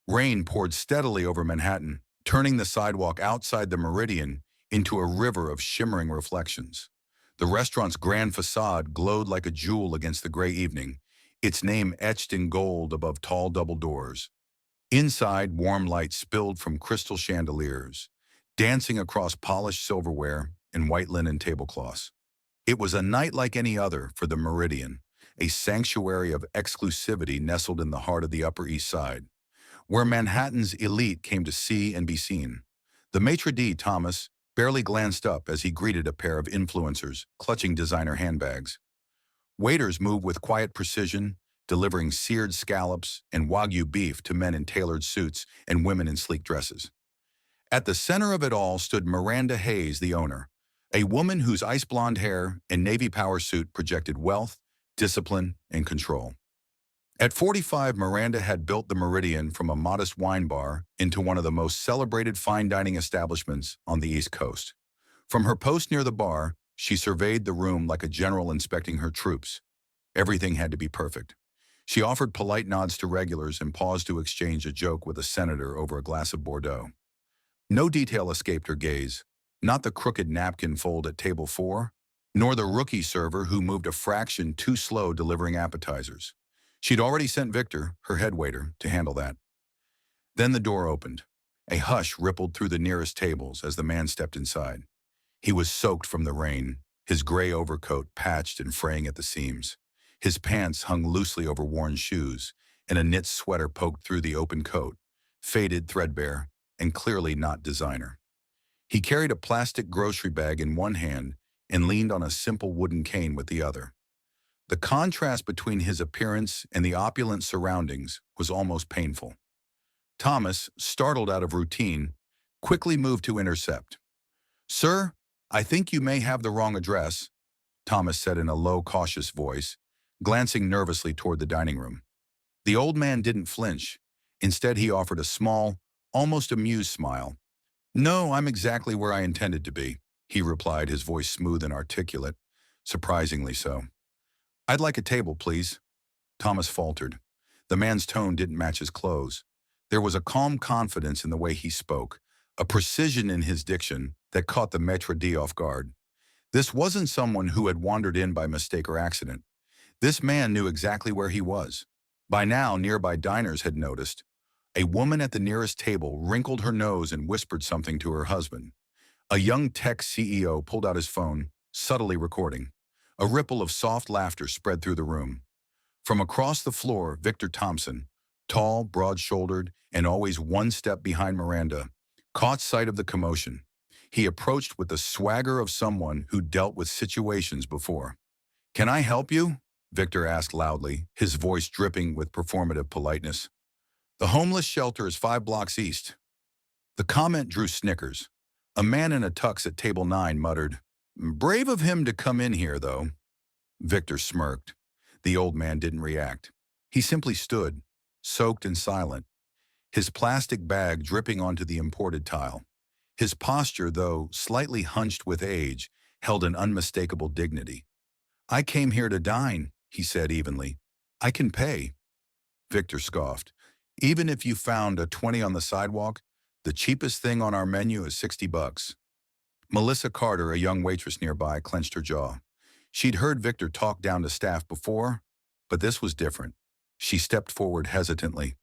Rain poured steadily over Manhattan, turning the sidewalk outside the Meridian into a river of shimmering reflections. The restaurant's grand facade glowed like a jewel against the gray evening, its name etched in gold above tall double doors. Inside, warm light spilled from crystal chandeliers, dancing across polished silverware and white linen tablecloths. It was a night like any other for the Meridian, a sanctuary of exclusivity nestled in the heart of the Upper East Side, where Manhattan's elite came to see and be seen. The maitre d', Thomas, barely glanced up as he greeted a pair of influencers clutching designer handbags. Waiters moved with quiet precision, delivering seared scallops and Wagyu beef to men in tailored suits and women in sleek dresses. At the center of it all stood Miranda Hayes, the owner, a woman whose ice blonde hair and navy power suit projected wealth, discipline, and control. At 45, Miranda had built the Meridian from a modest wine bar into one of the most celebrated fine dining establishments on the East Coast. From her post near the bar, she surveyed the room like a general inspecting her troops. Everything had to be perfect. She offered polite nods to regulars and paused to exchange a joke with a senator over a glass of Bordeaux. No detail escaped her gaze, not the crooked napkin fold at table 4, nor the rookie server who moved a fraction too slow delivering appetizers. She'd already sent Victor, her head waiter, to handle that. Then the door opened. A hush rippled through the nearest tables as the man stepped inside. He was soaked from the rain, his gray overcoat patched and fraying at the seams. His pants hung loosely over worn shoes, and a knit sweater poked through the open coat, faded, threadbare, and clearly not designer. He carried a plastic grocery bag in one hand and leaned on a simple wooden cane with the other. The contrast between his appearance and the opulent surroundings was almost painful. Thomas, startled out of routine, quickly moved to intercept. "Sir, I think you may have the wrong address," Thomas said in a low, cautious voice, glancing nervously toward the dining room. The old man didn't flinch. Instead, he offered a small, almost amused smile. "No, I'm exactly where I intended to be," he replied, his voice smooth and articulate, surprisingly so. "I'd like a table, please." Thomas faltered. The man's tone didn't match his clothes. There was a calm confidence in the way he spoke, a precision in his diction that caught the maître d' off guard. This wasn't someone who had wandered in by mistake or accident. This man knew exactly where he was. By now, nearby diners had noticed. A woman at the nearest table wrinkled her nose and whispered something to her husband. A young tech CEO pulled out his phone, subtly recording. A ripple of soft laughter spread through the room. From across the floor, Victor Thompson, tall, broad-shouldered, and always one step behind Miranda, caught sight of the commotion. He approached with the swagger of someone who dealt with situations before. "Can I help you?" Victor asked loudly, his voice dripping with performative politeness. "The homeless shelter is 5 blocks east." The comment drew snickers. A man in a tux at table 9 muttered, "Brave of him to come in here, though." Victor smirked. The old man didn't react. He simply stood, soaked and silent, his plastic bag dripping onto the imported tile. His posture, though slightly hunched with age, held an unmistakable dignity. "I came here to dine," he said evenly. "I can pay." Victor scoffed. "Even if you found a 20 on the sidewalk, the cheapest thing on our menu is $60. Melissa Carter, a young waitress nearby, clenched her jaw. She'd heard Victor talk down to staff before, but this was different. She stepped forward hesitantly.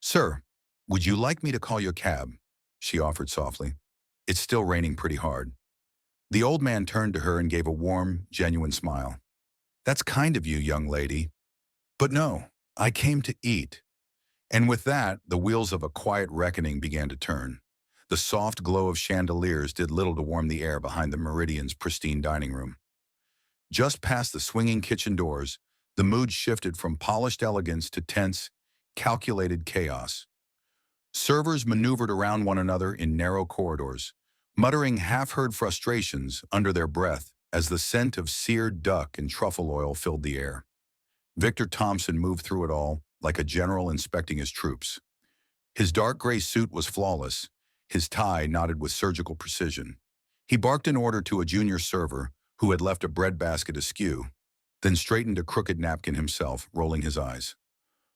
"Sir, would you like me to call you a cab?" she offered softly. "It's still raining pretty hard." The old man turned to her and gave a warm, genuine smile. "That's kind of you, young lady. But no, I came to eat." And with that, the wheels of a quiet reckoning began to turn. The soft glow of chandeliers did little to warm the air behind the Meridian's pristine dining room. Just past the swinging kitchen doors, the mood shifted from polished elegance to tense, calculated chaos. Servers maneuvered around one another in narrow corridors, muttering half-heard frustrations under their breath as the scent of seared duck and truffle oil filled the air. Victor Thompson moved through it all like a general inspecting his troops. His dark gray suit was flawless, his tie knotted with surgical precision. He barked an order to a junior server who had left a bread basket askew, then straightened a crooked napkin himself, rolling his eyes.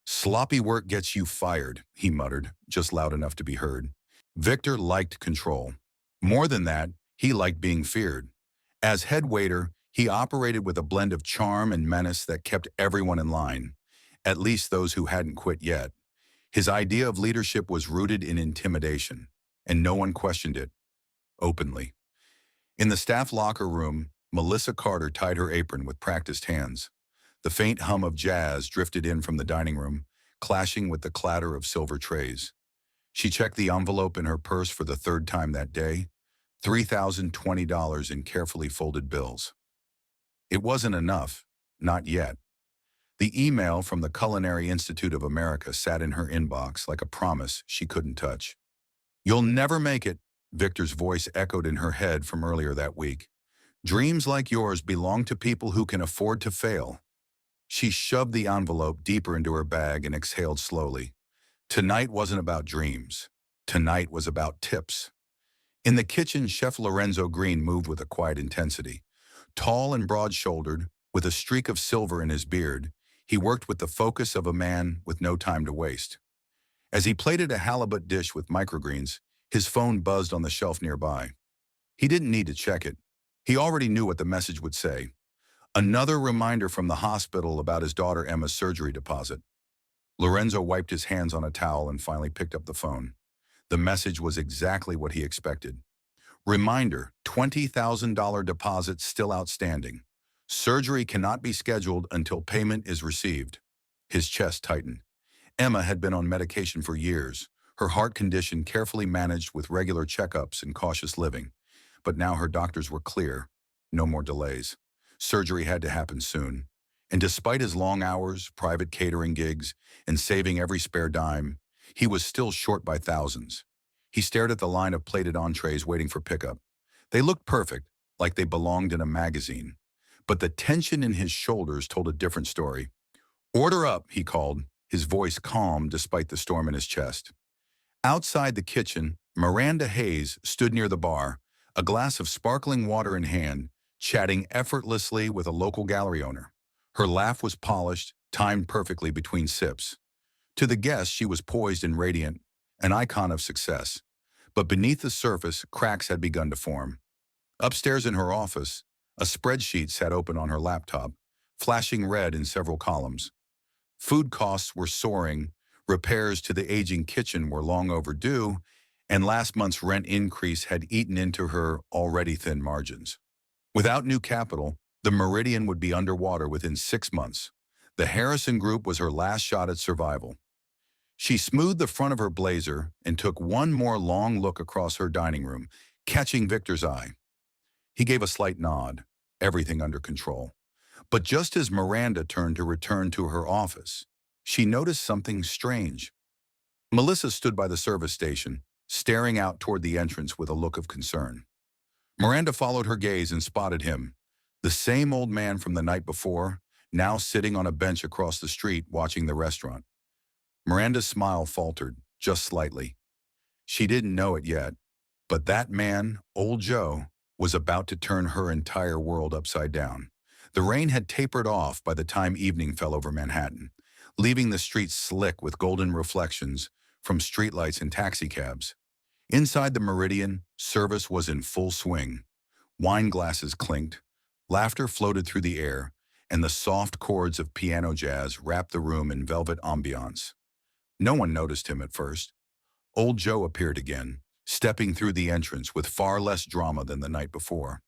Sloppy work gets you fired, he muttered, just loud enough to be heard. Victor liked control. More than that, he liked being feared. As head waiter, he operated with a blend of charm and menace that kept everyone in line, at least those who hadn't quit yet. His idea of leadership was rooted in intimidation, and no one questioned it, openly. In the staff locker room, Melissa Carter tied her apron with practiced hands. The faint hum of jazz drifted in from the dining room, clashing with the clatter of silver trays. She checked the envelope in her purse for the third time that day, $3,020 in carefully folded bills. It wasn't enough, not yet. The email from the Culinary Institute of America sat in her inbox like a promise she couldn't touch. "You'll never make it," Victor's voice echoed in her head from earlier that week. "Dreams like yours belong to people who can afford to fail." She shoved the envelope deeper into her bag and exhaled slowly. Tonight wasn't about dreams. Tonight was about tips. In the kitchen, Chef Lorenzo Green moved with a quiet intensity. Tall and broad-shouldered, with a streak of silver in his beard, he worked with the focus of a man with no time to waste. As he plated a halibut dish with microgreens, his phone buzzed on the shelf nearby. He didn't need to check it. He already knew what the message would say. Another reminder from the hospital about his daughter Emma's surgery deposit. Lorenzo wiped his hands on a towel and finally picked up the phone. The message was exactly what he expected. Reminder, $20,000 deposit still outstanding. Surgery cannot be scheduled until payment is received. His chest tightened. Emma had been on medication for years, her heart condition carefully managed with regular checkups and cautious living. But now her doctors were clear. No more delays. Surgery had to happen soon. And despite his long hours, private catering gigs, and saving every spare dime, he was still short by thousands. He stared at the line of plated entrees waiting for pickup. They looked perfect, like they belonged in a magazine. But the tension in his shoulders told a different story. "Order up," he called, his voice calm despite the storm in his chest. Outside the kitchen, Miranda Hayes stood near the bar, a glass of sparkling water in hand, chatting effortlessly with a local gallery owner. Her laugh was polished, timed perfectly between sips. To the guests, she was poised and radiant, an icon of success. But beneath the surface, cracks had begun to form. Upstairs in her office, a spreadsheet sat open on her laptop, flashing red in several columns. Food costs were soaring, repairs to the aging kitchen were long overdue, and last month's rent increase had eaten into her already thin margins. Without new capital, the Meridian would be underwater within 6 months. The Harrison Group was her last shot at survival. She smoothed the front of her blazer and took one more long look across her dining room, catching Victor's eye. He gave a slight nod, everything under control. But just as Miranda turned to return to her office, she noticed something strange. Melissa stood by the service station, staring out toward the entrance with a look of concern. Miranda followed her gaze and spotted him, the same old man from the night before, now sitting on a bench across the street watching the restaurant. Miranda's smile faltered, just slightly. She didn't know it yet, but that man, Old Joe, was about to turn her entire world upside down. The rain had tapered off by the time evening fell over Manhattan, leaving the streets slick with golden reflections from streetlights and taxicabs. Inside the Meridian, service was in full swing. Wine glasses clinked, laughter floated through the air, and the soft chords of piano jazz wrapped the room in velvet ambiance. No one noticed him at first. Old Joe appeared again, stepping through the entrance with far less drama than the night before.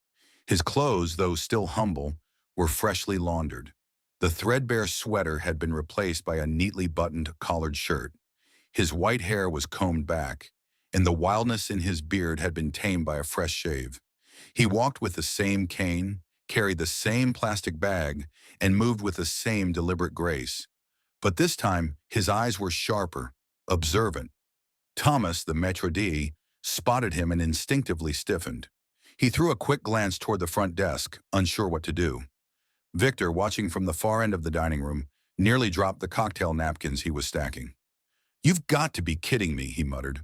His clothes, though still humble, were freshly laundered. The threadbare sweater had been replaced by a neatly buttoned collared shirt. His white hair was combed back, and the wildness in his beard had been tamed by a fresh shave. He walked with the same cane, carried the same plastic bag, and moved with the same deliberate grace. But this time, his eyes were sharper, observant. Thomas, the maître d', spotted him and instinctively stiffened. He threw a quick glance toward the front desk, unsure what to do. Victor, watching from the far end of the dining room, nearly dropped the cocktail napkins he was stacking. "You've got to be kidding me," he muttered.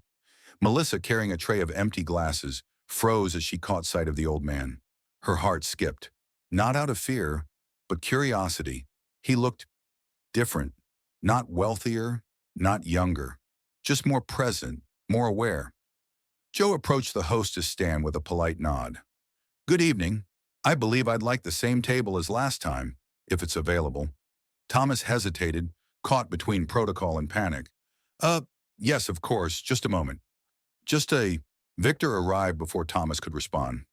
Melissa, carrying a tray of empty glasses, froze as she caught sight of the old man. Her heart skipped. Not out of fear, but curiosity. He looked different. Not wealthier, not younger, just more present, more aware. Joe approached the hostess stand with a polite nod. Good evening. I believe I'd like the same table as last time, if it's available. Thomas hesitated, caught between protocol and panic. Uh, yes, of course, just a moment. Just a... Victor arrived before Thomas could respond.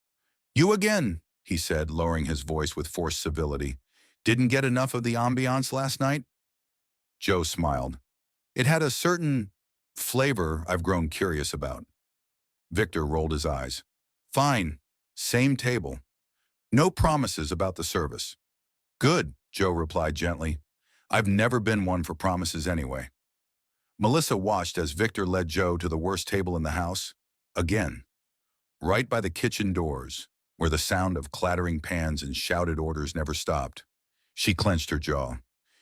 You again, he said, lowering his voice with forced civility. Didn't get enough of the ambiance last night? Joe smiled. It had a certain flavor I've grown curious about. Victor rolled his eyes. Fine. Same table. No promises about the service. Good, Joe replied gently. I've never been one for promises anyway. Melissa watched as Victor led Joe to the worst table in the house. Again. Right by the kitchen doors, where the sound of clattering pans and shouted orders never stopped. She clenched her jaw.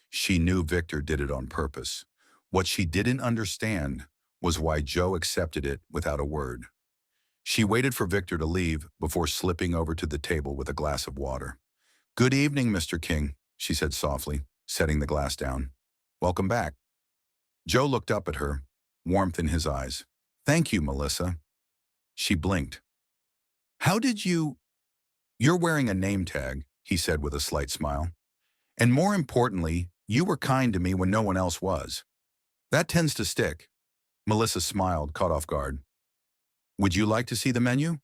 She knew Victor did it on purpose. What she didn't understand was why Joe accepted it without a word. She waited for Victor to leave before slipping over to the table with a glass of water. Good evening, Mr. King, she said softly, setting the glass down. Welcome back. Joe looked up at her, warmth in his eyes. Thank you, Melissa. She blinked. How did you... You're wearing a name tag, he said with a slight smile. And more importantly, you were kind to me when no one else was. That tends to stick. Melissa smiled, caught off guard. Would you like to see the menu?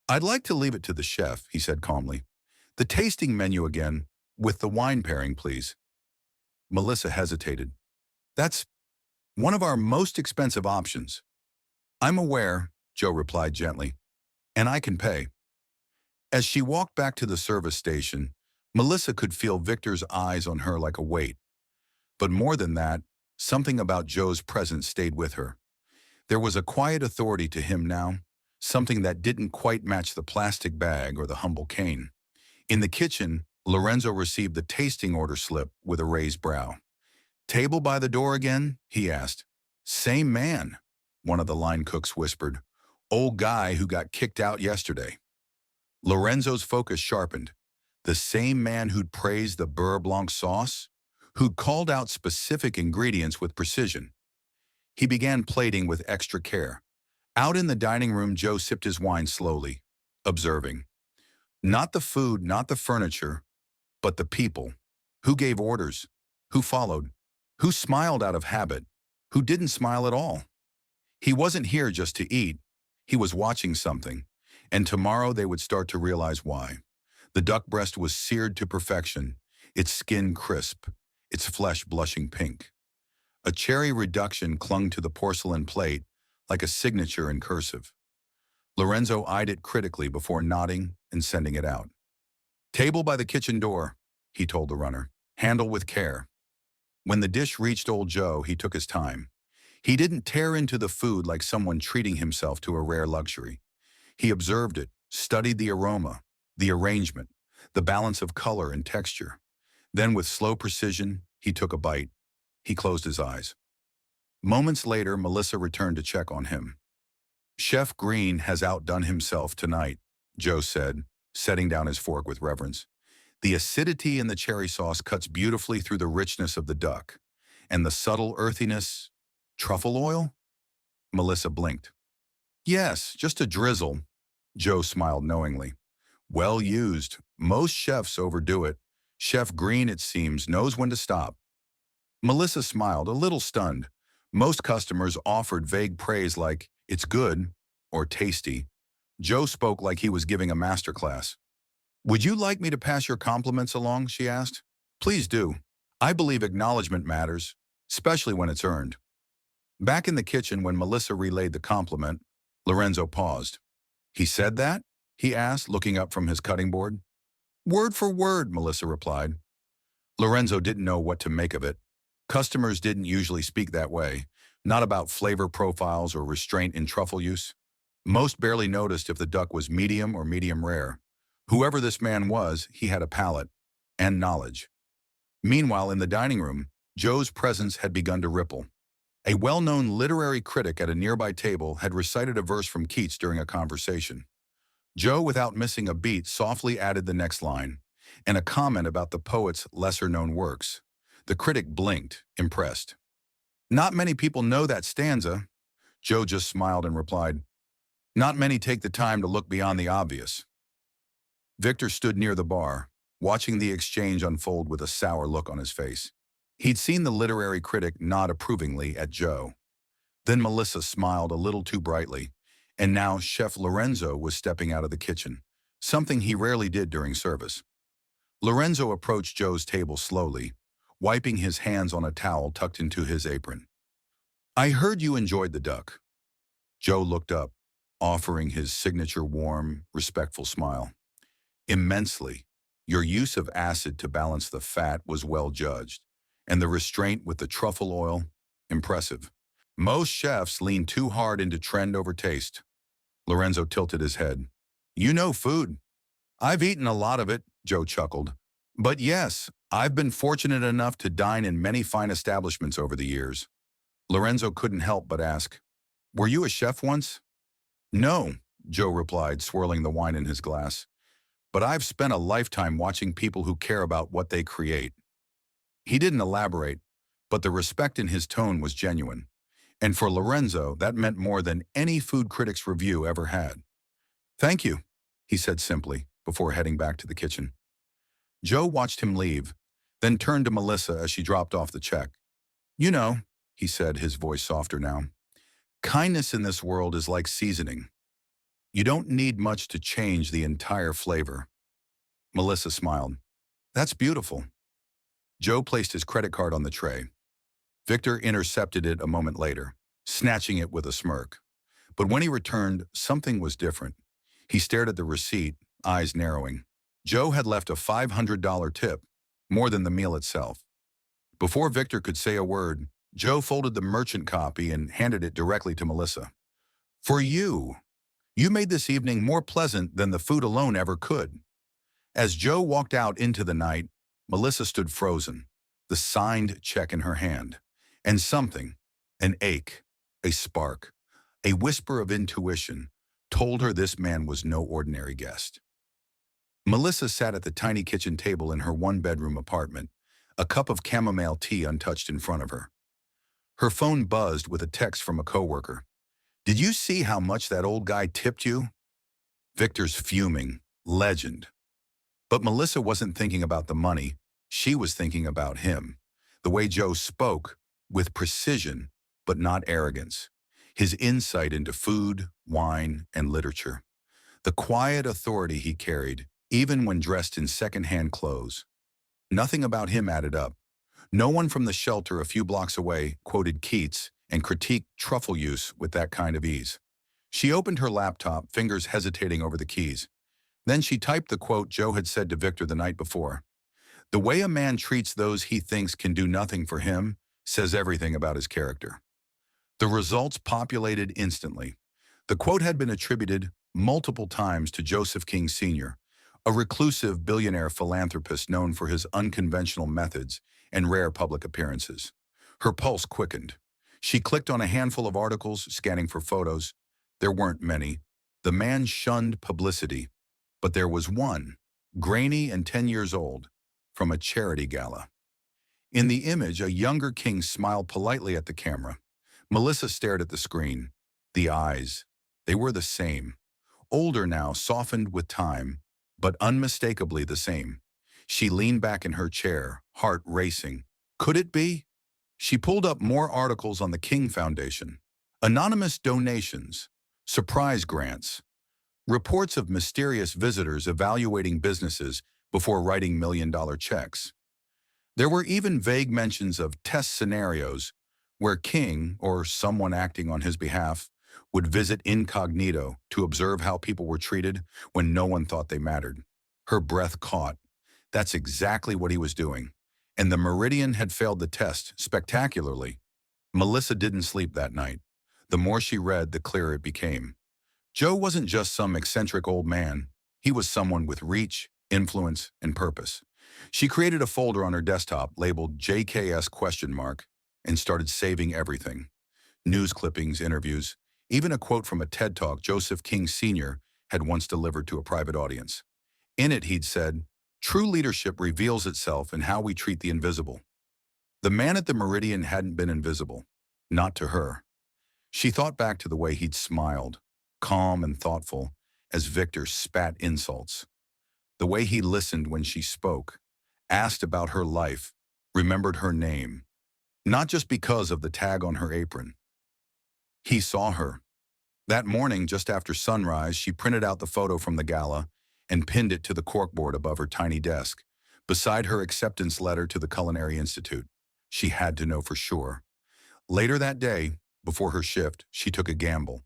I'd like to leave it to the chef, he said calmly. The tasting menu again, with the wine pairing, please. Melissa hesitated. That's one of our most expensive options. I'm aware, Joe replied gently, and I can pay. As she walked back to the service station, Melissa could feel Victor's eyes on her like a weight. But more than that, something about Joe's presence stayed with her. There was a quiet authority to him now, something that didn't quite match the plastic bag or the humble cane. In the kitchen, Lorenzo received the tasting order slip with a raised brow. Table by the door again? He asked. Same man, one of the line cooks whispered. Old guy who got kicked out yesterday. Lorenzo's focus sharpened. The same man who'd praised the beurre blanc sauce, who'd called out specific ingredients with precision. He began plating with extra care. Out in the dining room, Joe sipped his wine slowly, observing. Not the food, not the furniture, but the people. Who gave orders? Who followed? Who smiled out of habit? Who didn't smile at all? He wasn't here just to eat. He was watching something, and tomorrow they would start to realize why. The duck breast was seared to perfection, its skin crisp, its flesh blushing pink. A cherry reduction clung to the porcelain plate like a signature in cursive. Lorenzo eyed it critically before nodding and sending it out. Table by the kitchen door, he told the runner. Handle with care. When the dish reached old Joe, he took his time. He didn't tear into the food like someone treating himself to a rare luxury. He observed it, studied the aroma, the arrangement, the balance of color and texture. Then with slow precision, he took a bite. He closed his eyes. Moments later, Melissa returned to check on him. Chef Green has outdone himself tonight, Joe said, setting down his fork with reverence. The acidity in the cherry sauce cuts beautifully through the richness of the duck. And the subtle earthiness, truffle oil? Melissa blinked. Yes, just a drizzle. Joe smiled knowingly. Well used. Most chefs overdo it. Chef Green, it seems, knows when to stop. Melissa smiled, a little stunned. Most customers offered vague praise like, it's good, or tasty. Joe spoke like he was giving a masterclass. Would you like me to pass your compliments along, she asked. Please do. I believe acknowledgement matters, especially when it's earned. Back in the kitchen when Melissa relayed the compliment, Lorenzo paused. He said that? He asked, looking up from his cutting board. Word for word, Melissa replied. Lorenzo didn't know what to make of it. Customers didn't usually speak that way, not about flavor profiles or restraint in truffle use. Most barely noticed if the duck was medium or medium rare. Whoever this man was, he had a palate and knowledge. Meanwhile, in the dining room, Joe's presence had begun to ripple. A well-known literary critic at a nearby table had recited a verse from Keats during a conversation. Joe, without missing a beat, softly added the next line, and a comment about the poet's lesser-known works. The critic blinked, impressed. Not many people know that stanza. Joe just smiled and replied, not many take the time to look beyond the obvious. Victor stood near the bar, watching the exchange unfold with a sour look on his face. He'd seen the literary critic nod approvingly at Joe. Then Melissa smiled a little too brightly, and now Chef Lorenzo was stepping out of the kitchen, something he rarely did during service. Lorenzo approached Joe's table slowly, wiping his hands on a towel tucked into his apron. I heard you enjoyed the duck. Joe looked up, offering his signature warm, respectful smile. Immensely. Your use of acid to balance the fat was well judged, and the restraint with the truffle oil, impressive. Most chefs lean too hard into trend over taste. Lorenzo tilted his head. You know food. I've eaten a lot of it, Joe chuckled. But yes, I've been fortunate enough to dine in many fine establishments over the years. Lorenzo couldn't help but ask, were you a chef once? No, Joe replied, swirling the wine in his glass. But I've spent a lifetime watching people who care about what they create. He didn't elaborate, but the respect in his tone was genuine. And for Lorenzo, that meant more than any food critic's review ever had. Thank you, he said simply, before heading back to the kitchen. Joe watched him leave, then turned to Melissa as she dropped off the check. You know, he said, his voice softer now, kindness in this world is like seasoning. You don't need much to change the entire flavor. Melissa smiled. That's beautiful. Joe placed his credit card on the tray. Victor intercepted it a moment later, snatching it with a smirk. But when he returned, something was different. He stared at the receipt, eyes narrowing. Joe had left a $500 tip, more than the meal itself. Before Victor could say a word, Joe folded the merchant copy and handed it directly to Melissa. For you. You made this evening more pleasant than the food alone ever could. As Joe walked out into the night, Melissa stood frozen, the signed check in her hand. And something, an ache, a spark, a whisper of intuition, told her this man was no ordinary guest. Melissa sat at the tiny kitchen table in her one-bedroom apartment, a cup of chamomile tea untouched in front of her. Her phone buzzed with a text from a coworker. Did you see how much that old guy tipped you? Victor's fuming. Legend. But Melissa wasn't thinking about the money. She was thinking about him. The way Joe spoke, with precision, but not arrogance. His insight into food, wine, and literature. The quiet authority he carried, even when dressed in second-hand clothes. Nothing about him added up. No one from the shelter a few blocks away quoted Keats and critiqued truffle use with that kind of ease. She opened her laptop, fingers hesitating over the keys. Then she typed the quote Joe had said to Victor the night before. The way a man treats those he thinks can do nothing for him says everything about his character. The results populated instantly. The quote had been attributed multiple times to Joseph King Sr., a reclusive billionaire philanthropist known for his unconventional methods and rare public appearances. Her pulse quickened. She clicked on a handful of articles, scanning for photos. There weren't many. The man shunned publicity. But there was one, grainy and 10 years old, from a charity gala. In the image, a younger King smiled politely at the camera. Melissa stared at the screen. The eyes, they were the same. Older now, softened with time, but unmistakably the same. She leaned back in her chair, heart racing. Could it be? She pulled up more articles on the King Foundation. Anonymous donations, surprise grants, reports of mysterious visitors evaluating businesses before writing million-dollar checks. There were even vague mentions of test scenarios where King, or someone acting on his behalf, would visit incognito to observe how people were treated when no one thought they mattered. Her breath caught. That's exactly what he was doing. And the Meridian had failed the test spectacularly. Melissa didn't sleep that night. The more she read, the clearer it became. Joe wasn't just some eccentric old man. He was someone with reach, influence, and purpose. She created a folder on her desktop labeled JKS ? And started saving everything. News clippings, interviews, even a quote from a TED Talk Joseph King Sr. had once delivered to a private audience. In it, he'd said, "True leadership reveals itself in how we treat the invisible." The man at the Meridian hadn't been invisible. Not to her. She thought back to the way he'd smiled, calm and thoughtful, as Victor spat insults. The way he listened when she spoke, asked about her life, remembered her name. Not just because of the tag on her apron. He saw her. That morning, just after sunrise, she printed out the photo from the gala and pinned it to the corkboard above her tiny desk, beside her acceptance letter to the Culinary Institute. She had to know for sure. Later that day, before her shift, she took a gamble.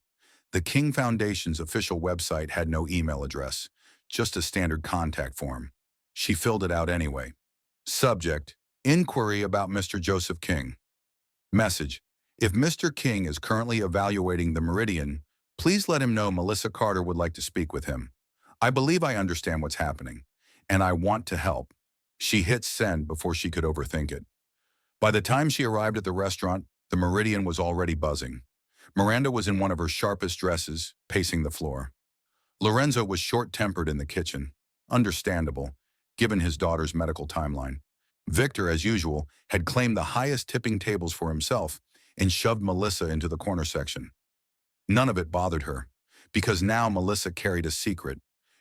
The King Foundation's official website had no email address, just a standard contact form. She filled it out anyway. Subject: Inquiry about Mr. Joseph King. Message: If Mr. King is currently evaluating the Meridian, please let him know Melissa Carter would like to speak with him. I believe I understand what's happening, and I want to help. She hit send before she could overthink it. By the time she arrived at the restaurant, the Meridian was already buzzing. Miranda was in one of her sharpest dresses, pacing the floor. Lorenzo was short-tempered in the kitchen. Understandable, given his daughter's medical timeline. Victor, as usual, had claimed the highest tipping tables for himself and shoved Melissa into the corner section. None of it bothered her, because now Melissa carried a secret,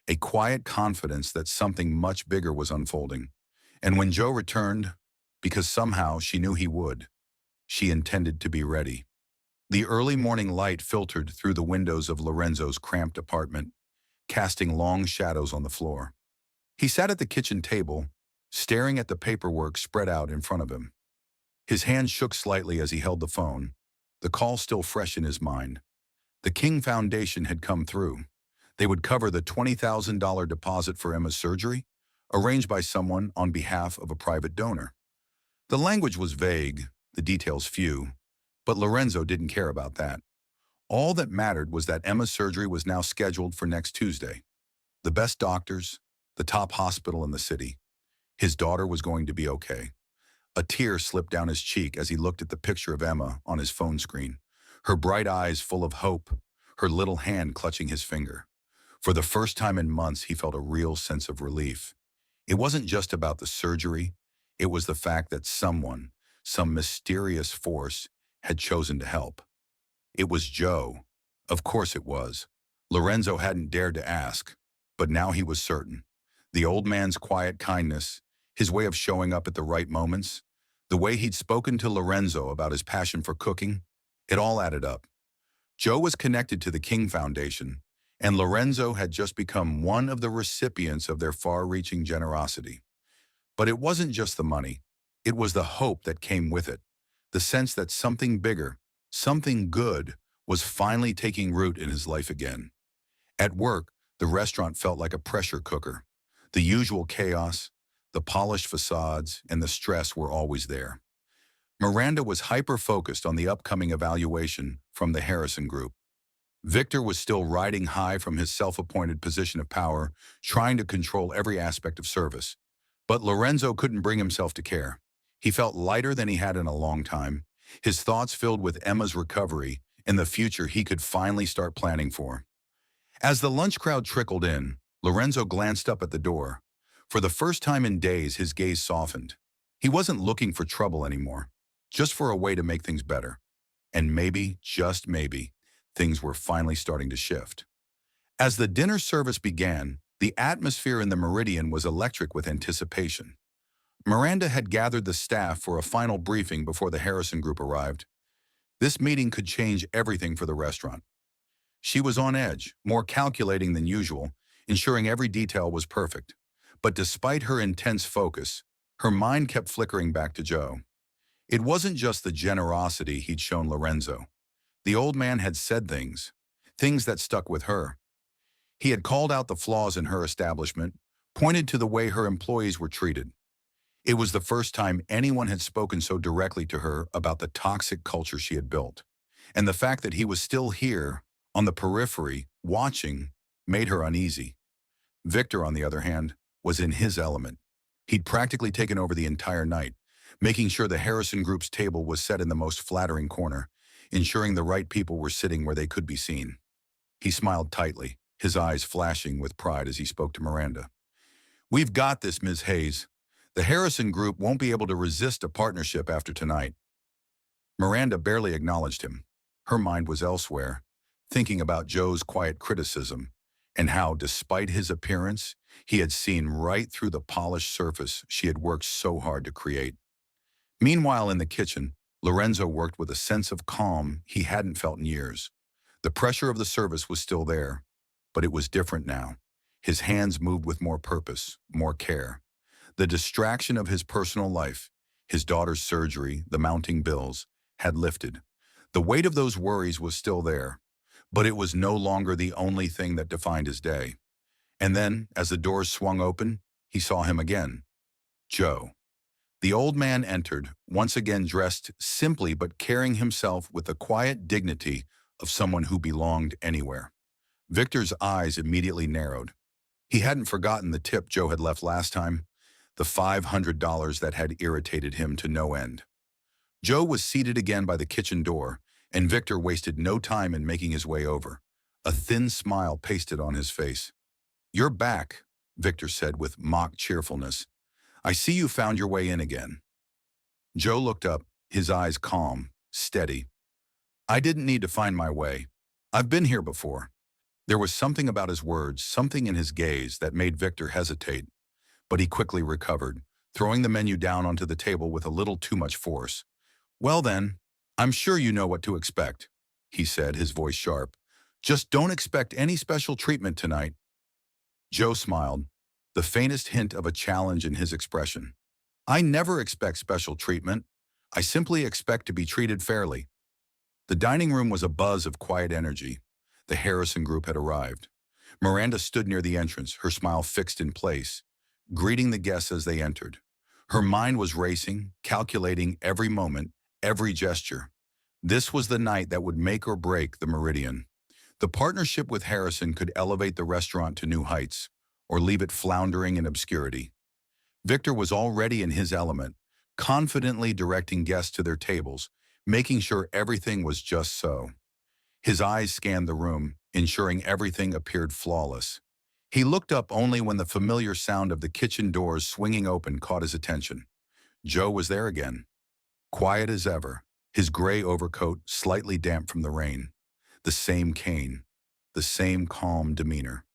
a quiet confidence that something much bigger was unfolding. And when Joe returned, because somehow she knew he would, she intended to be ready. The early morning light filtered through the windows of Lorenzo's cramped apartment, casting long shadows on the floor. He sat at the kitchen table, staring at the paperwork spread out in front of him. His hand shook slightly as he held the phone, the call still fresh in his mind. The King Foundation had come through. They would cover the $20,000 deposit for Emma's surgery, arranged by someone on behalf of a private donor. The language was vague, the details few, but Lorenzo didn't care about that. All that mattered was that Emma's surgery was now scheduled for next Tuesday. The best doctors, the top hospital in the city. His daughter was going to be okay. A tear slipped down his cheek as he looked at the picture of Emma on his phone screen, her bright eyes full of hope, her little hand clutching his finger. For the first time in months, he felt a real sense of relief. It wasn't just about the surgery. It was the fact that someone, some mysterious force, had chosen to help. It was Joe. Of course it was. Lorenzo hadn't dared to ask, but now he was certain. The old man's quiet kindness, his way of showing up at the right moments, the way he'd spoken to Lorenzo about his passion for cooking, it all added up. Joe was connected to the King Foundation, and Lorenzo had just become one of the recipients of their far-reaching generosity. But it wasn't just the money. It was the hope that came with it, the sense that something bigger, something good, was finally taking root in his life again. At work, the restaurant felt like a pressure cooker. The usual chaos, the polished facades, and the stress were always there. Miranda was hyper-focused on the upcoming evaluation from the Harrison Group. Victor was still riding high from his self-appointed position of power, trying to control every aspect of service. But Lorenzo couldn't bring himself to care. He felt lighter than he had in a long time, his thoughts filled with Emma's recovery and the future he could finally start planning for. As the lunch crowd trickled in, Lorenzo glanced up at the door. For the first time in days, his gaze softened. He wasn't looking for trouble anymore, just for a way to make things better. And maybe, just maybe, things were finally starting to shift. As the dinner service began, the atmosphere in the Meridian was electric with anticipation. Miranda had gathered the staff for a final briefing before the Harrison Group arrived. This meeting could change everything for the restaurant. She was on edge, more calculating than usual, ensuring every detail was perfect. But despite her intense focus, her mind kept flickering back to Joe. It wasn't just the generosity he'd shown Lorenzo. The old man had said things that stuck with her. He had called out the flaws in her establishment, pointed to the way her employees were treated. It was the first time anyone had spoken so directly to her about the toxic culture she had built. And the fact that he was still here, on the periphery, watching, made her uneasy. Victor, on the other hand, was in his element. He'd practically taken over the entire night, making sure the Harrison Group's table was set in the most flattering corner, ensuring the right people were sitting where they could be seen. He smiled tightly, his eyes flashing with pride as he spoke to Miranda. "We've got this, Ms. Hayes. The Harrison Group won't be able to resist a partnership after tonight. Miranda barely acknowledged him. Her mind was elsewhere, thinking about Joe's quiet criticism and how, despite his appearance, he had seen right through the polished surface she had worked so hard to create. Meanwhile, in the kitchen, Lorenzo worked with a sense of calm he hadn't felt in years. The pressure of the service was still there, but it was different now. His hands moved with more purpose, more care. The distraction of his personal life, his daughter's surgery, the mounting bills, had lifted. The weight of those worries was still there, but it was no longer the only thing that defined his day. And then, as the doors swung open, he saw him again. Joe. The old man entered, once again dressed simply but carrying himself with the quiet dignity of someone who belonged anywhere. Victor's eyes immediately narrowed. He hadn't forgotten the tip Joe had left last time, the $500 that had irritated him to no end. Joe was seated again by the kitchen door, and Victor wasted no time in making his way over. A thin smile pasted on his face. "You're back," Victor said with mock cheerfulness. "I see you found your way in again." Joe looked up, his eyes calm, steady. "I didn't need to find my way. I've been here before." There was something about his words, something in his gaze that made Victor hesitate, but he quickly recovered, throwing the menu down onto the table with a little too much force. "Well then, I'm sure you know what to expect," he said, his voice sharp. "Just don't expect any special treatment tonight." Joe smiled, the faintest hint of a challenge in his expression. "I never expect special treatment. I simply expect to be treated fairly." The dining room was a buzz of quiet energy. The Harrison Group had arrived. Miranda stood near the entrance, her smile fixed in place, greeting the guests as they entered. Her mind was racing, calculating every moment, every gesture. This was the night that would make or break the Meridian. The partnership with Harrison could elevate the restaurant to new heights, or leave it floundering in obscurity. Victor was already in his element, confidently directing guests to their tables, making sure everything was just so. His eyes scanned the room, ensuring everything appeared flawless. He looked up only when the familiar sound of the kitchen doors swinging open caught his attention. Joe was there again, quiet as ever, his gray overcoat slightly damp from the rain. The same cane, the same calm demeanor.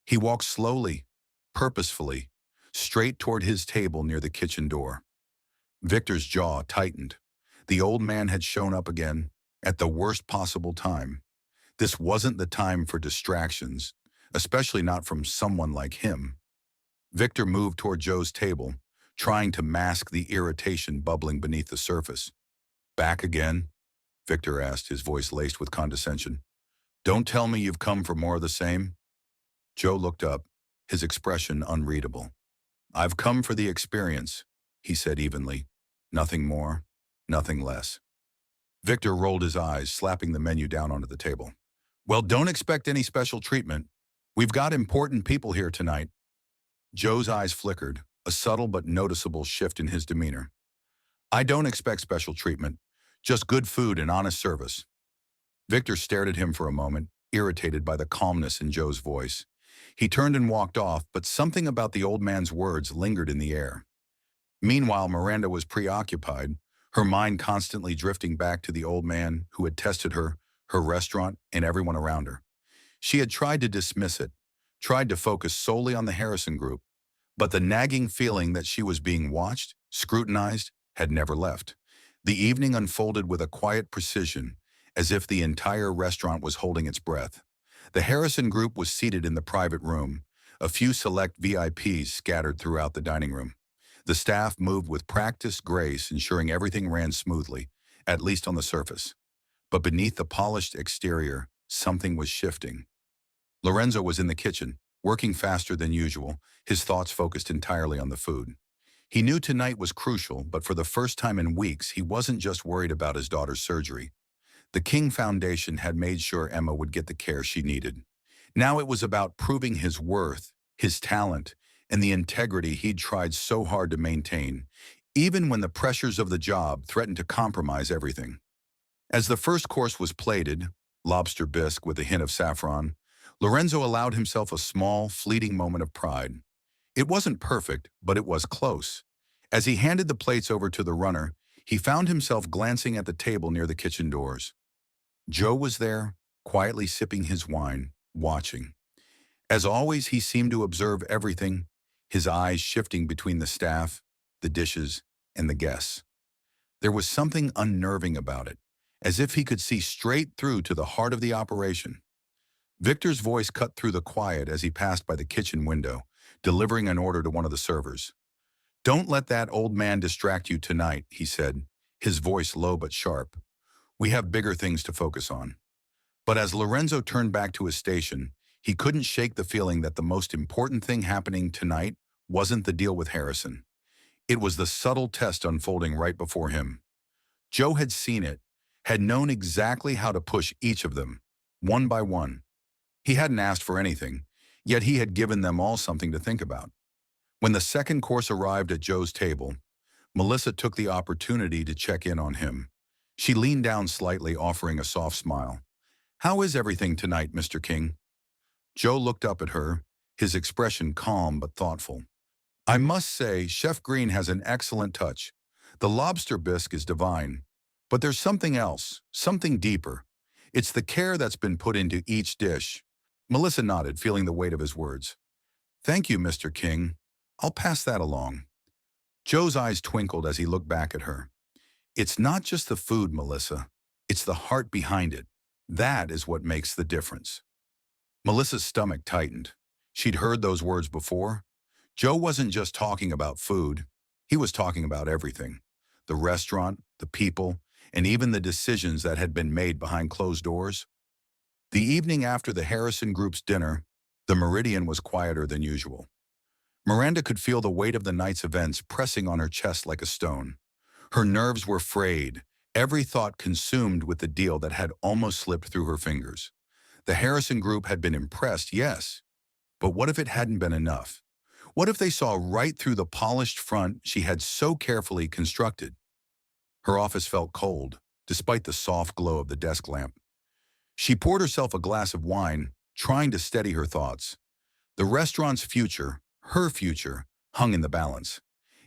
He walked slowly, purposefully, straight toward his table near the kitchen door. Victor's jaw tightened. The old man had shown up again, at the worst possible time. This wasn't the time for distractions, especially not from someone like him. Victor moved toward Joe's table, trying to mask the irritation bubbling beneath the surface. "Back again?" Victor asked, his voice laced with condescension. "Don't tell me you've come for more of the same?" Joe looked up, his expression unreadable. "I've come for the experience," he said evenly. "Nothing more, nothing less." Victor rolled his eyes, slapping the menu down onto the table. "Well, don't expect any special treatment. We've got important people here tonight." Joe's eyes flickered, a subtle but noticeable shift in his demeanor. "I don't expect special treatment, just good food and honest service." Victor stared at him for a moment, irritated by the calmness in Joe's voice. He turned and walked off, but something about the old man's words lingered in the air. Meanwhile, Miranda was preoccupied, her mind constantly drifting back to the old man who had tested her, her restaurant, and everyone around her. She had tried to dismiss it, tried to focus solely on the Harrison Group, but the nagging feeling that she was being watched, scrutinized, had never left. The evening unfolded with a quiet precision, as if the entire restaurant was holding its breath. The Harrison Group was seated in the private room, a few select VIPs scattered throughout the dining room. The staff moved with practiced grace, ensuring everything ran smoothly, at least on the surface. But beneath the polished exterior, something was shifting. Lorenzo was in the kitchen, working faster than usual, his thoughts focused entirely on the food. He knew tonight was crucial, but for the first time in weeks, he wasn't just worried about his daughter's surgery. The King Foundation had made sure Emma would get the care she needed. Now it was about proving his worth, his talent, and the integrity he'd tried so hard to maintain, even when the pressures of the job threatened to compromise everything. As the first course was plated, lobster bisque with a hint of saffron, Lorenzo allowed himself a small, fleeting moment of pride. It wasn't perfect, but it was close. As he handed the plates over to the runner, he found himself glancing at the table near the kitchen doors. Joe was there, quietly sipping his wine, watching. As always, he seemed to observe everything, his eyes shifting between the staff, the dishes, and the guests. There was something unnerving about it, as if he could see straight through to the heart of the operation. Victor's voice cut through the quiet as he passed by the kitchen window, delivering an order to one of the servers. "Don't let that old man distract you tonight," he said, his voice low but sharp. "We have bigger things to focus on." But as Lorenzo turned back to his station, he couldn't shake the feeling that the most important thing happening tonight wasn't the deal with Harrison. It was the subtle test unfolding right before him. Joe had seen it, had known exactly how to push each of them, one by one. He hadn't asked for anything, yet he had given them all something to think about. When the second course arrived at Joe's table, Melissa took the opportunity to check in on him. She leaned down slightly, offering a soft smile. "How is everything tonight, Mr. King?" Joe looked up at her, his expression calm but thoughtful. "I must say, Chef Green has an excellent touch. The lobster bisque is divine. But there's something else, something deeper. It's the care that's been put into each dish." Melissa nodded, feeling the weight of his words. "Thank you, Mr. King. I'll pass that along." Joe's eyes twinkled as he looked back at her. "It's not just the food, Melissa. It's the heart behind it. That is what makes the difference." Melissa's stomach tightened. She'd heard those words before. Joe wasn't just talking about food. He was talking about everything. The restaurant, the people, and even the decisions that had been made behind closed doors. The evening after the Harrison Group's dinner, the Meridian was quieter than usual. Miranda could feel the weight of the night's events pressing on her chest like a stone. Her nerves were frayed, every thought consumed with the deal that had almost slipped through her fingers. The Harrison Group had been impressed, yes, but what if it hadn't been enough? What if they saw right through the polished front she had so carefully constructed? Her office felt cold, despite the soft glow of the desk lamp. She poured herself a glass of wine, trying to steady her thoughts. The restaurant's future, her future, hung in the balance.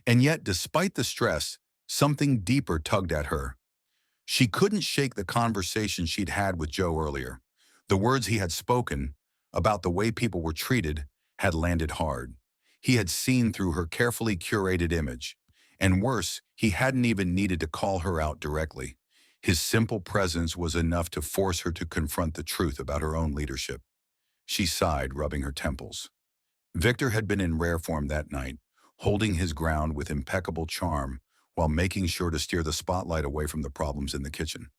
And yet, despite the stress, something deeper tugged at her. She couldn't shake the conversation she'd had with Joe earlier. The words he had spoken about the way people were treated had landed hard. He had seen through her carefully curated image. And worse, he hadn't even needed to call her out directly. His simple presence was enough to force her to confront the truth about her own leadership. She sighed, rubbing her temples. Victor had been in rare form that night, holding his ground with impeccable charm while making sure to steer the spotlight away from the problems in the kitchen.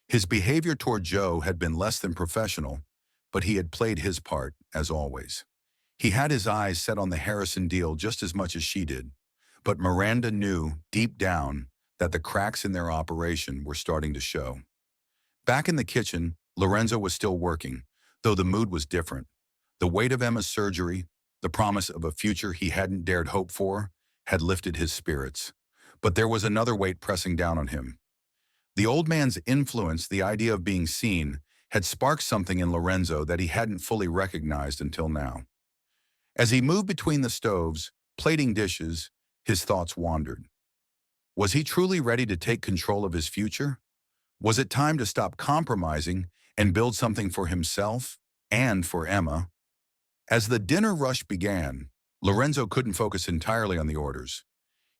His behavior toward Joe had been less than professional, but he had played his part, as always. He had his eyes set on the Harrison deal just as much as she did, but Miranda knew, deep down, that the cracks in their operation were starting to show. Back in the kitchen, Lorenzo was still working, though the mood was different. The weight of Emma's surgery, the promise of a future he hadn't dared hope for, had lifted his spirits. But there was another weight pressing down on him. The old man's influence, the idea of being seen, had sparked something in Lorenzo that he hadn't fully recognized until now. As he moved between the stoves, plating dishes, his thoughts wandered. Was he truly ready to take control of his future? Was it time to stop compromising and build something for himself and for Emma? As the dinner rush began, Lorenzo couldn't focus entirely on the orders.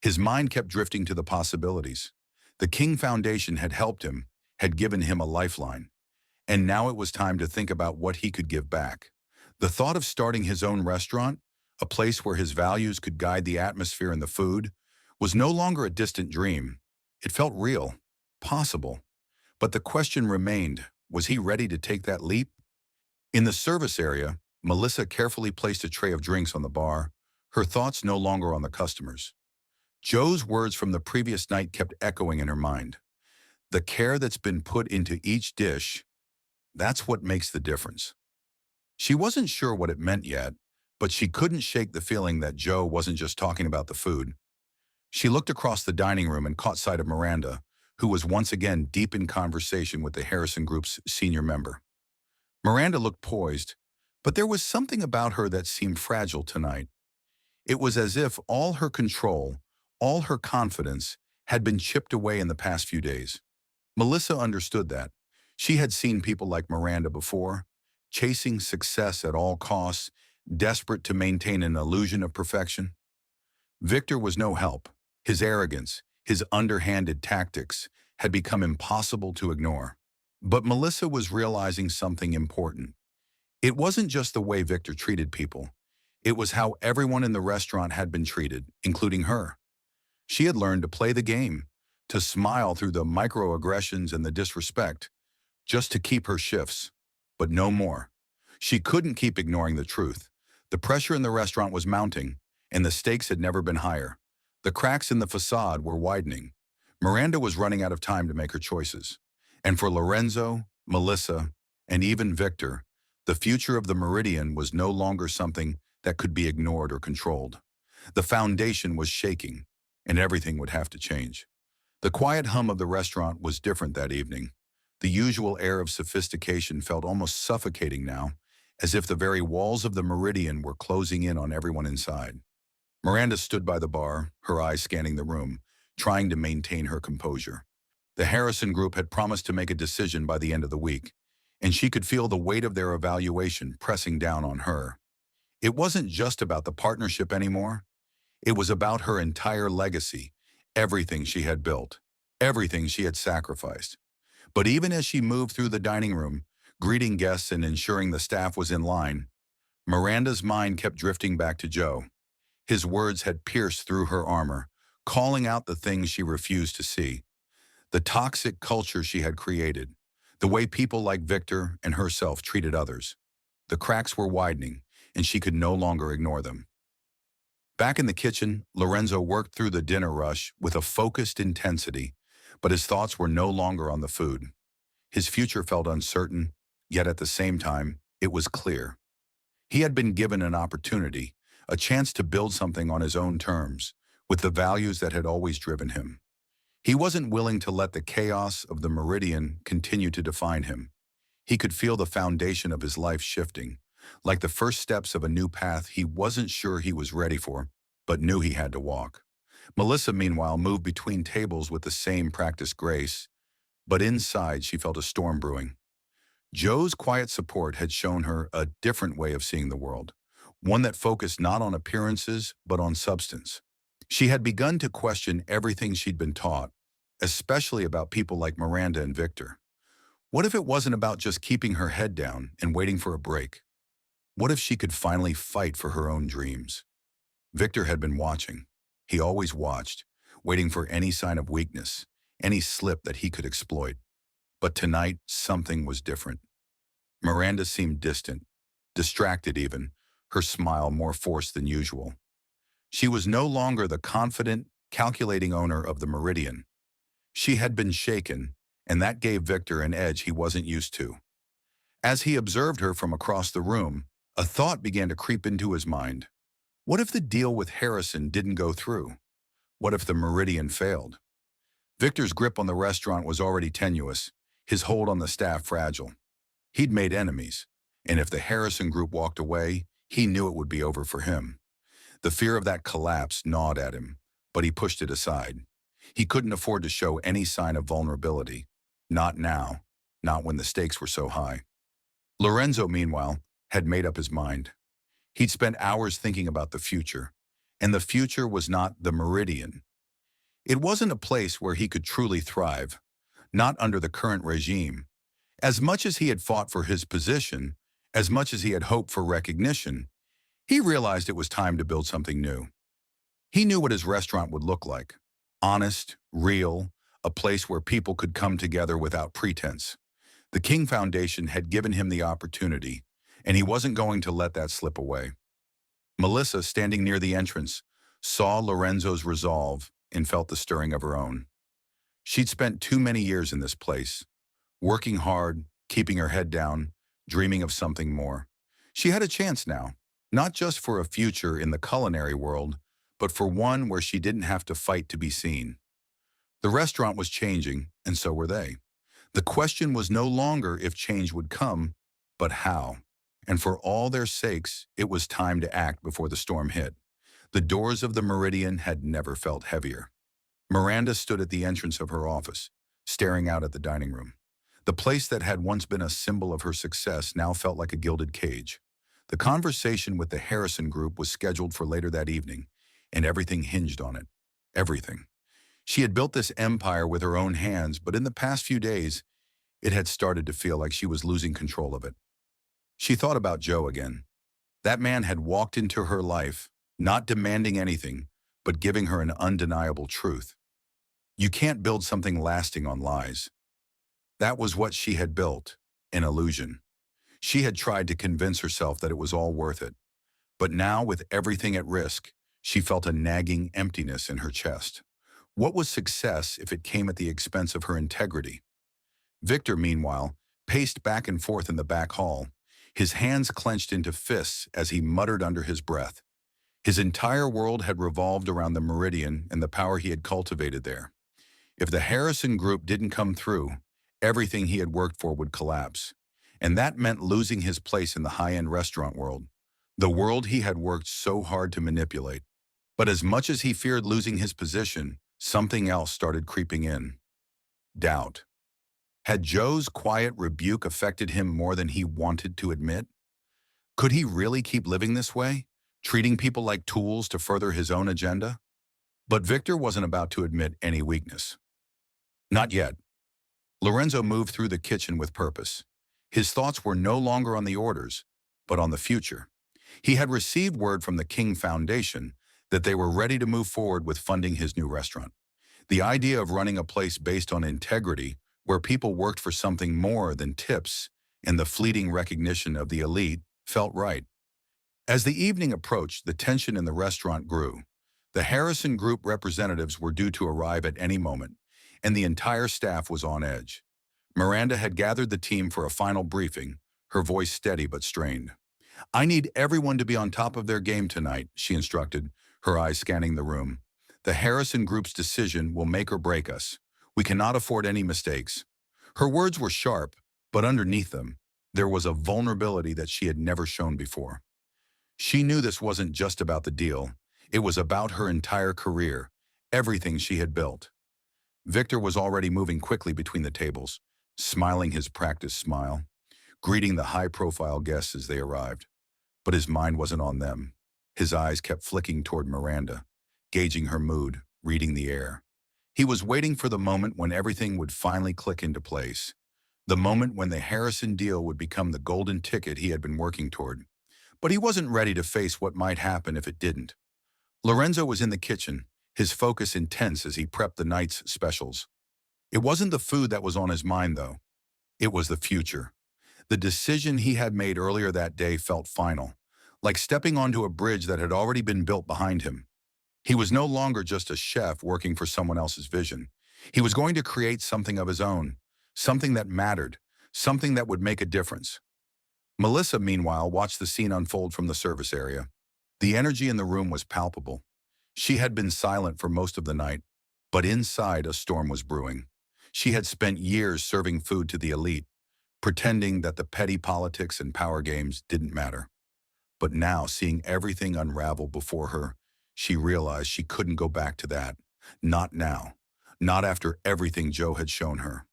His mind kept drifting to the possibilities. The King Foundation had helped him, had given him a lifeline. And now it was time to think about what he could give back. The thought of starting his own restaurant, a place where his values could guide the atmosphere and the food, was no longer a distant dream. It felt real, possible. But the question remained, was he ready to take that leap? In the service area, Melissa carefully placed a tray of drinks on the bar, her thoughts no longer on the customers. Joe's words from the previous night kept echoing in her mind. The care that's been put into each dish, that's what makes the difference. She wasn't sure what it meant yet, but she couldn't shake the feeling that Joe wasn't just talking about the food. She looked across the dining room and caught sight of Miranda, who was once again deep in conversation with the Harrison Group's senior member. Miranda looked poised, but there was something about her that seemed fragile tonight. It was as if all her control, all her confidence, had been chipped away in the past few days. Melissa understood that. She had seen people like Miranda before, chasing success at all costs, desperate to maintain an illusion of perfection. Victor was no help. His arrogance, his underhanded tactics, had become impossible to ignore. But Melissa was realizing something important. It wasn't just the way Victor treated people. It was how everyone in the restaurant had been treated, including her. She had learned to play the game, to smile through the microaggressions and the disrespect, just to keep her shifts. But no more. She couldn't keep ignoring the truth. The pressure in the restaurant was mounting, and the stakes had never been higher. The cracks in the facade were widening. Miranda was running out of time to make her choices. And for Lorenzo, Melissa, and even Victor, the future of the Meridian was no longer something that could be ignored or controlled. The foundation was shaking, and everything would have to change. The quiet hum of the restaurant was different that evening. The usual air of sophistication felt almost suffocating now, as if the very walls of the Meridian were closing in on everyone inside. Miranda stood by the bar, her eyes scanning the room, trying to maintain her composure. The Harrison Group had promised to make a decision by the end of the week, and she could feel the weight of their evaluation pressing down on her. It wasn't just about the partnership anymore. It was about her entire legacy, everything she had built, everything she had sacrificed. But even as she moved through the dining room, greeting guests and ensuring the staff was in line, Miranda's mind kept drifting back to Joe. His words had pierced through her armor, calling out the things she refused to see. The toxic culture she had created, the way people like Victor and herself treated others. The cracks were widening, and she could no longer ignore them. Back in the kitchen, Lorenzo worked through the dinner rush with a focused intensity, but his thoughts were no longer on the food. His future felt uncertain, yet at the same time, it was clear. He had been given an opportunity, a chance to build something on his own terms, with the values that had always driven him. He wasn't willing to let the chaos of the Meridian continue to define him. He could feel the foundation of his life shifting, like the first steps of a new path he wasn't sure he was ready for, but knew he had to walk. Melissa, meanwhile, moved between tables with the same practiced grace, but inside she felt a storm brewing. Joe's quiet support had shown her a different way of seeing the world, one that focused not on appearances but on substance. She had begun to question everything she'd been taught, especially about people like Miranda and Victor. What if it wasn't about just keeping her head down and waiting for a break? What if she could finally fight for her own dreams? Victor had been watching. He always watched, waiting for any sign of weakness, any slip that he could exploit. But tonight, something was different. Miranda seemed distant, distracted even, her smile more forced than usual. She was no longer the confident, calculating owner of the Meridian. She had been shaken, and that gave Victor an edge he wasn't used to. As he observed her from across the room, a thought began to creep into his mind. What if the deal with Harrison didn't go through? What if the Meridian failed? Victor's grip on the restaurant was already tenuous, his hold on the staff fragile. He'd made enemies, and if the Harrison Group walked away, he knew it would be over for him. The fear of that collapse gnawed at him, but he pushed it aside. He couldn't afford to show any sign of vulnerability. Not now, not when the stakes were so high. Lorenzo, meanwhile, had made up his mind. He'd spent hours thinking about the future, and the future was not the Meridian. It wasn't a place where he could truly thrive, not under the current regime. As much as he had fought for his position, as much as he had hoped for recognition, he realized it was time to build something new. He knew what his restaurant would look like. Honest, real, a place where people could come together without pretense. The King Foundation had given him the opportunity, and he wasn't going to let that slip away. Melissa, standing near the entrance, saw Lorenzo's resolve and felt the stirring of her own. She'd spent too many years in this place, working hard, keeping her head down, dreaming of something more. She had a chance now, not just for a future in the culinary world, but for one where she didn't have to fight to be seen. The restaurant was changing, and so were they. The question was no longer if change would come, but how. And for all their sakes, it was time to act before the storm hit. The doors of the Meridian had never felt heavier. Miranda stood at the entrance of her office, staring out at the dining room. The place that had once been a symbol of her success now felt like a gilded cage. The conversation with the Harrison group was scheduled for later that evening, and everything hinged on it. Everything. She had built this empire with her own hands, but in the past few days, it had started to feel like she was losing control of it. She thought about Joe again. That man had walked into her life, not demanding anything, but giving her an undeniable truth. You can't build something lasting on lies. That was what she had built, an illusion. She had tried to convince herself that it was all worth it. But now, with everything at risk, she felt a nagging emptiness in her chest. What was success if it came at the expense of her integrity? Victor, meanwhile, paced back and forth in the back hall, his hands clenched into fists as he muttered under his breath. His entire world had revolved around the Meridian and the power he had cultivated there. If the Harrison group didn't come through, everything he had worked for would collapse. And that meant losing his place in the high-end restaurant world, the world he had worked so hard to manipulate. But as much as he feared losing his position, something else started creeping in. Doubt. Had Joe's quiet rebuke affected him more than he wanted to admit? Could he really keep living this way, treating people like tools to further his own agenda? But Victor wasn't about to admit any weakness. Not yet. Lorenzo moved through the kitchen with purpose. His thoughts were no longer on the orders, but on the future. He had received word from the King Foundation that they were ready to move forward with funding his new restaurant. The idea of running a place based on integrity, where people worked for something more than tips and the fleeting recognition of the elite, felt right. As the evening approached, the tension in the restaurant grew. The Harrison Group representatives were due to arrive at any moment, and the entire staff was on edge. Miranda had gathered the team for a final briefing, her voice steady but strained. "I need everyone to be on top of their game tonight," she instructed, her eyes scanning the room. "The Harrison Group's decision will make or break us. We cannot afford any mistakes." Her words were sharp, but underneath them, there was a vulnerability that she had never shown before. She knew this wasn't just about the deal. It was about her entire career, everything she had built. Victor was already moving quickly between the tables, smiling his practiced smile, greeting the high-profile guests as they arrived. But his mind wasn't on them. His eyes kept flicking toward Miranda, gauging her mood, reading the air. He was waiting for the moment when everything would finally click into place. The moment when the Harrison deal would become the golden ticket he had been working toward. But he wasn't ready to face what might happen if it didn't. Lorenzo was in the kitchen, his focus intense as he prepped the night's specials. It wasn't the food that was on his mind, though. It was the future. The decision he had made earlier that day felt final, like stepping onto a bridge that had already been built behind him. He was no longer just a chef working for someone else's vision. He was going to create something of his own, something that mattered, something that would make a difference. Melissa, meanwhile, watched the scene unfold from the service area. The energy in the room was palpable. She had been silent for most of the night, but inside a storm was brewing. She had spent years serving food to the elite, pretending that the petty politics and power games didn't matter. But now, seeing everything unravel before her, she realized she couldn't go back to that. Not now. Not after everything Joe had shown her.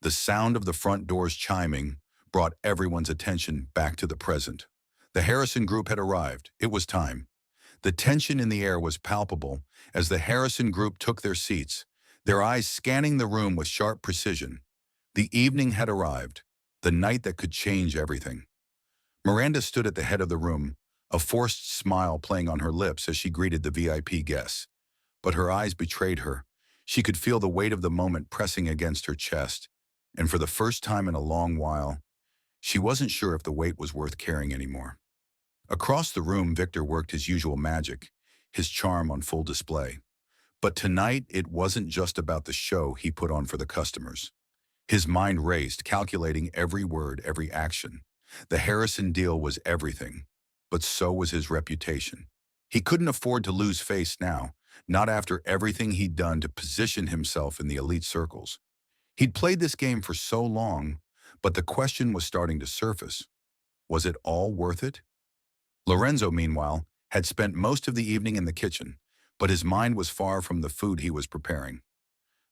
The sound of the front doors chiming brought everyone's attention back to the present. The Harrison Group had arrived. It was time. The tension in the air was palpable as the Harrison Group took their seats, their eyes scanning the room with sharp precision. The evening had arrived, the night that could change everything. Miranda stood at the head of the room, a forced smile playing on her lips as she greeted the VIP guests. But her eyes betrayed her. She could feel the weight of the moment pressing against her chest, and for the first time in a long while, she wasn't sure if the weight was worth carrying anymore. Across the room, Victor worked his usual magic, his charm on full display. But tonight, it wasn't just about the show he put on for the customers. His mind raced, calculating every word, every action. The Harrison deal was everything, but so was his reputation. He couldn't afford to lose face now, not after everything he'd done to position himself in the elite circles. He'd played this game for so long, but the question was starting to surface. Was it all worth it? Lorenzo, meanwhile, had spent most of the evening in the kitchen, but his mind was far from the food he was preparing.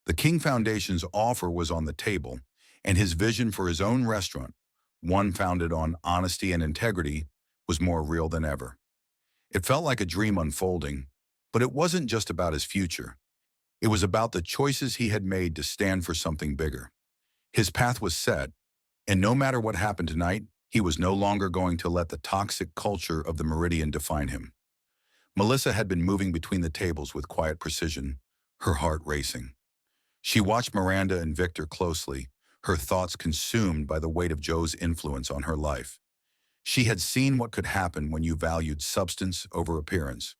The King Foundation's offer was on the table, and his vision for his own restaurant, one founded on honesty and integrity, was more real than ever. It felt like a dream unfolding, but it wasn't just about his future. It was about the choices he had made to stand for something bigger. His path was set, and no matter what happened tonight, he was no longer going to let the toxic culture of the Meridian define him. Melissa had been moving between the tables with quiet precision, her heart racing. She watched Miranda and Victor closely, her thoughts consumed by the weight of Joe's influence on her life. She had seen what could happen when you valued substance over appearance.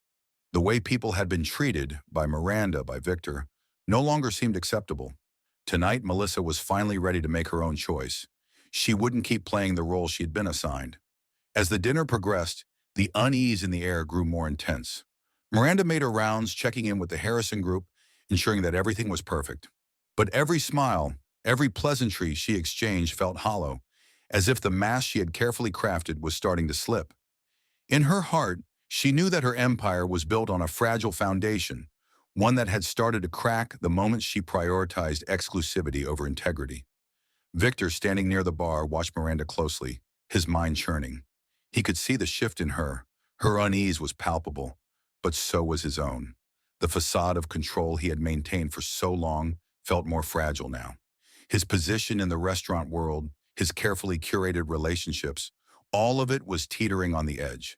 The way people had been treated by Miranda, by Victor, no longer seemed acceptable. Tonight, Melissa was finally ready to make her own choice. She wouldn't keep playing the role she had been assigned. As the dinner progressed, the unease in the air grew more intense. Miranda made her rounds, checking in with the Harrison group, ensuring that everything was perfect. But every smile, every pleasantry she exchanged felt hollow, as if the mask she had carefully crafted was starting to slip. In her heart, she knew that her empire was built on a fragile foundation, one that had started to crack the moment she prioritized exclusivity over integrity. Victor, standing near the bar, watched Miranda closely, his mind churning. He could see the shift in her. Her unease was palpable, but so was his own. The facade of control he had maintained for so long felt more fragile now. His position in the restaurant world, his carefully curated relationships, all of it was teetering on the edge.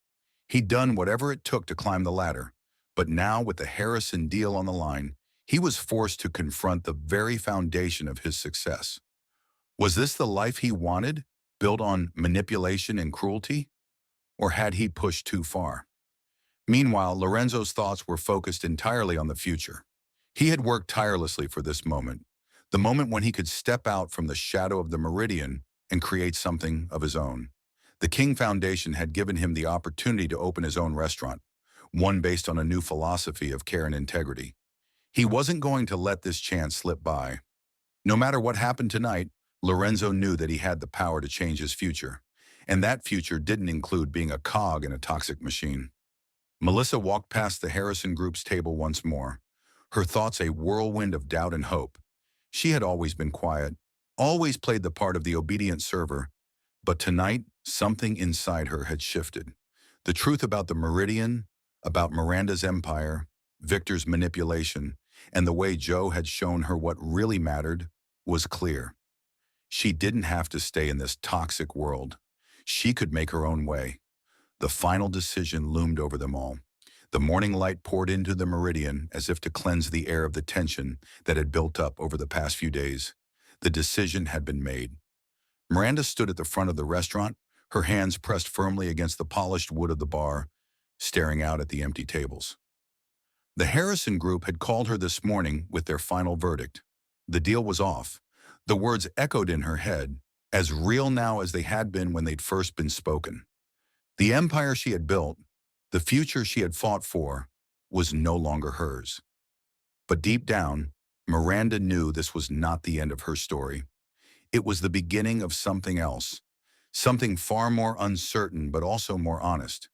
He'd done whatever it took to climb the ladder, but now with the Harrison deal on the line, he was forced to confront the very foundation of his success. Was this the life he wanted, built on manipulation and cruelty? Or had he pushed too far? Meanwhile, Lorenzo's thoughts were focused entirely on the future. He had worked tirelessly for this moment, the moment when he could step out from the shadow of the Meridian and create something of his own. The King Foundation had given him the opportunity to open his own restaurant, one based on a new philosophy of care and integrity. He wasn't going to let this chance slip by. No matter what happened tonight, Lorenzo knew that he had the power to change his future, and that future didn't include being a cog in a toxic machine. Melissa walked past the Harrison Group's table once more, her thoughts a whirlwind of doubt and hope. She had always been quiet, always played the part of the obedient server, but tonight, something inside her had shifted. The truth about the Meridian, about Miranda's empire, Victor's manipulation, and the way Joe had shown her what really mattered was clear. She didn't have to stay in this toxic world. She could make her own way. The final decision loomed over them all. The morning light poured into the Meridian as if to cleanse the air of the tension that had built up over the past few days. The decision had been made. Miranda stood at the front of the restaurant, her hands pressed firmly against the polished wood of the bar, staring out at the empty tables. The Harrison Group had called her this morning with their final verdict. The deal was off. The words echoed in her head, as real now as they had been when they'd first been spoken. The empire she had built, the future she had fought for, was no longer hers. But deep down, Miranda knew this was not the end of her story. It was the beginning of something else, something far more uncertain but also more honest.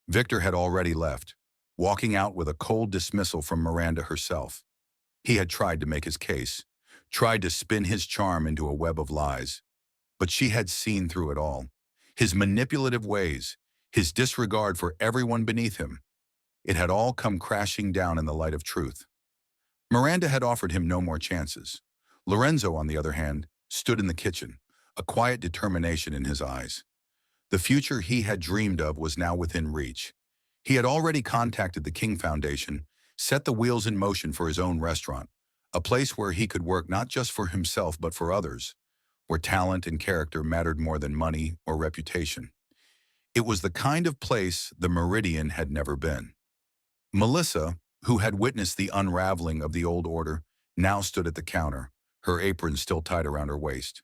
Victor had already left, walking out with a cold dismissal from Miranda herself. He had tried to make his case, tried to spin his charm into a web of lies. But she had seen through it all. His manipulative ways, his disregard for everyone beneath him. It had all come crashing down in the light of truth. Miranda had offered him no more chances. Lorenzo, on the other hand, stood in the kitchen, a quiet determination in his eyes. The future he had dreamed of was now within reach. He had already contacted the King Foundation, set the wheels in motion for his own restaurant, a place where he could work not just for himself but for others, where talent and character mattered more than money or reputation. It was the kind of place the Meridian had never been. Melissa, who had witnessed the unraveling of the old order, now stood at the counter, her apron still tied around her waist.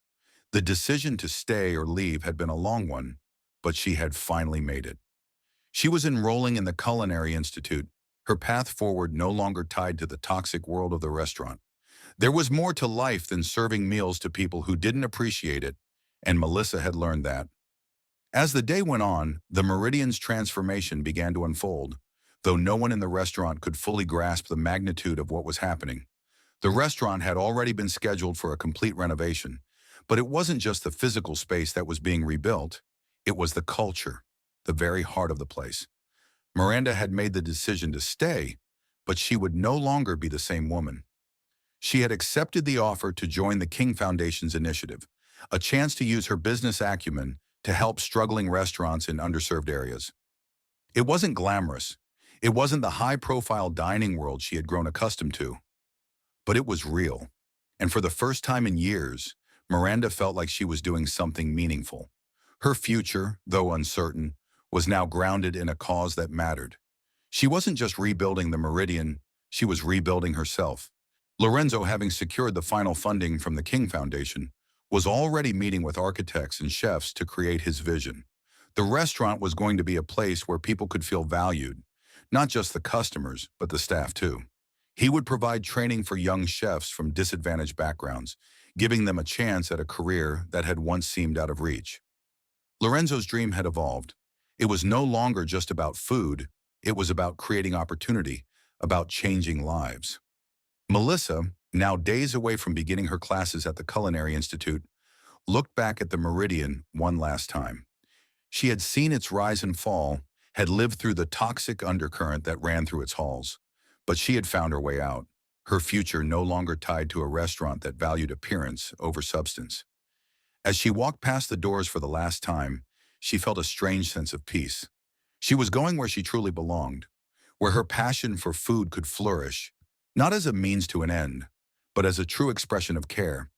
The decision to stay or leave had been a long one, but she had finally made it. She was enrolling in the Culinary Institute, her path forward no longer tied to the toxic world of the restaurant. There was more to life than serving meals to people who didn't appreciate it, and Melissa had learned that. As the day went on, the Meridian's transformation began to unfold, though no one in the restaurant could fully grasp the magnitude of what was happening. The restaurant had already been scheduled for a complete renovation, but it wasn't just the physical space that was being rebuilt, it was the culture, the very heart of the place. Miranda had made the decision to stay, but she would no longer be the same woman. She had accepted the offer to join the King Foundation's initiative, a chance to use her business acumen to help struggling restaurants in underserved areas. It wasn't glamorous. It wasn't the high-profile dining world she had grown accustomed to, but it was real. And for the first time in years, Miranda felt like she was doing something meaningful. Her future, though uncertain, was now grounded in a cause that mattered. She wasn't just rebuilding the Meridian, she was rebuilding herself. Lorenzo, having secured the final funding from the King Foundation, was already meeting with architects and chefs to create his vision. The restaurant was going to be a place where people could feel valued, not just the customers, but the staff too. He would provide training for young chefs from disadvantaged backgrounds, giving them a chance at a career that had once seemed out of reach. Lorenzo's dream had evolved. It was no longer just about food, it was about creating opportunity, about changing lives. Melissa, now days away from beginning her classes at the Culinary Institute, looked back at the Meridian one last time. She had seen its rise and fall, had lived through the toxic undercurrent that ran through its halls. But she had found her way out, her future no longer tied to a restaurant that valued appearance over substance. As she walked past the doors for the last time, she felt a strange sense of peace. She was going where she truly belonged, where her passion for food could flourish, not as a means to an end, but as a true expression of care.